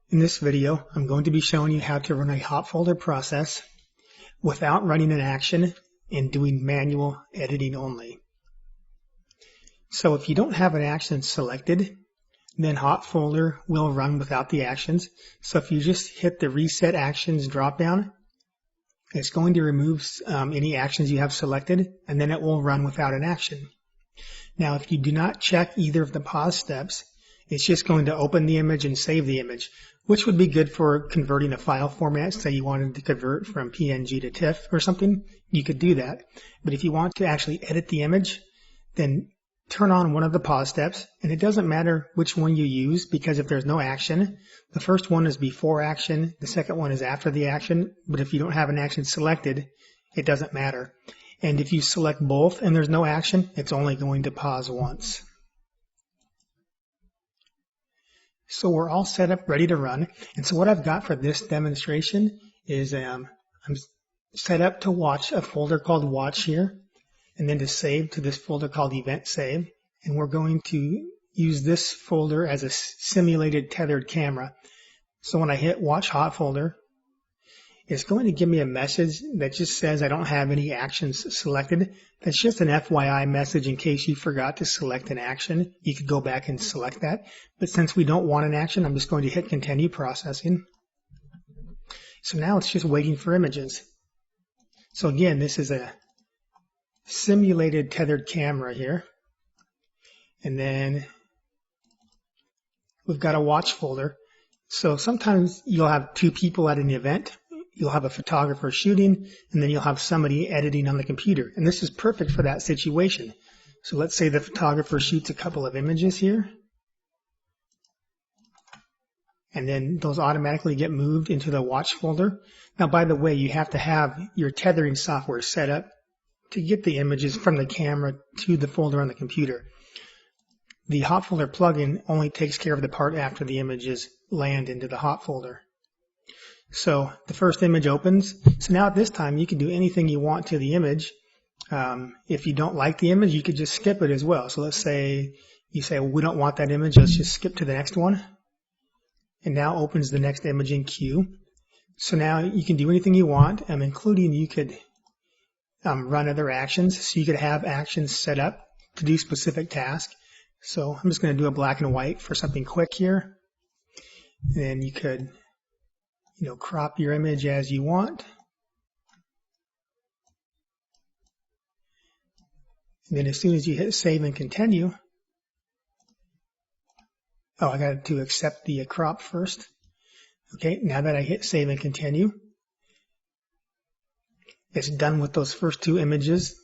In this video, I'm going to be showing you how to run a hot folder process without running an action and doing manual editing only. So if you don't have an action selected, then hot folder will run without the actions. So if you just hit the reset actions dropdown, it's going to remove any actions you have selected, and then it will run without an action. Now if you do not check either of the pause steps, it's just going to open the image and save the image, which would be good for converting a file format. Say you wanted to convert from PNG to TIFF or something, you could do that. But if you want to actually edit the image, then turn on one of the pause steps, and it doesn't matter which one you use, because if there's no action, the first one is before action, the second one is after the action, but if you don't have an action selected, it doesn't matter. And if you select both and there's no action, it's only going to pause once. So we're all set up, ready to run. And so what I've got for this demonstration is I'm set up to watch a folder called Watch here, and then to save to this folder called Event Save. And we're going to use this folder as a simulated tethered camera. So when I hit Watch Hot Folder, it's going to give me a message that just says I don't have any actions selected. That's just an FYI message in case you forgot to select an action. You could go back and select that. But since we don't want an action, I'm just going to hit Continue Processing. So now it's just waiting for images. So again, this is a simulated tethered camera here. And then we've got a watch folder. So sometimes you'll have two people at an event. You'll have a photographer shooting, and then you'll have somebody editing on the computer. And this is perfect for that situation. So let's say the photographer shoots a couple of images here. And then those automatically get moved into the watch folder. Now, by the way, you have to have your tethering software set up to get the images from the camera to the folder on the computer. The hot folder plugin only takes care of the part after the images land into the hot folder. So the first image opens. So now at this time, you can do anything you want to the image. If you don't like the image, you could just skip it as well. So let's say you say, well, we don't want that image. Let's just skip to the next one. And now opens the next image in queue. So now you can do anything you want, including you could run other actions. So you could have actions set up to do specific tasks. So I'm just going to do a black and white for something quick here. And then you could crop your image as you want. And then as soon as you hit save and continue, I got to accept the crop first. Okay, now that I hit save and continue, it's done with those first two images,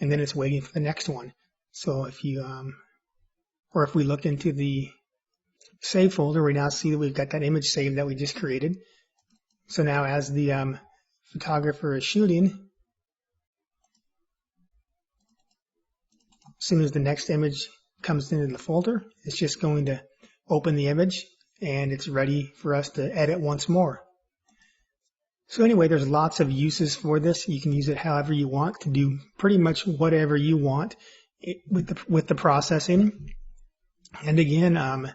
and then it's waiting for the next one. So if you, or if we look into the save folder, we now see that we've got that image saved that we just created. So now as the photographer is shooting, as soon as the next image comes into the folder, it's just going to open the image and it's ready for us to edit once more. So anyway, there's lots of uses for this. You can use it however you want to do pretty much whatever you want with the processing. And again,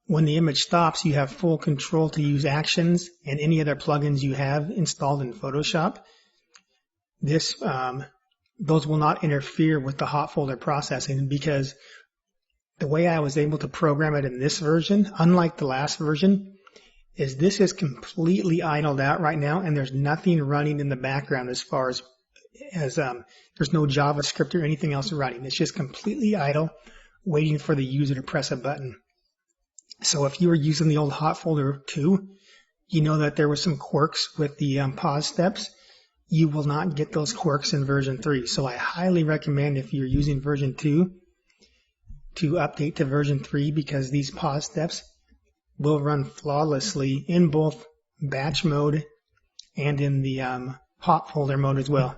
when the image stops, you have full control to use actions and any other plugins you have installed in Photoshop. Those will not interfere with the hot folder processing, because the way I was able to program it in this version, unlike the last version, is this is completely idled out right now, and there's nothing running in the background as far as there's no JavaScript or anything else running. It's just completely idle, waiting for the user to press a button. So if you were using the old hot folder 2, you know that there were some quirks with the pause steps. You will not get those quirks in version 3. So I highly recommend, if you're using version 2, to update to version 3, because these pause steps will run flawlessly in both batch mode and in the hot folder mode as well.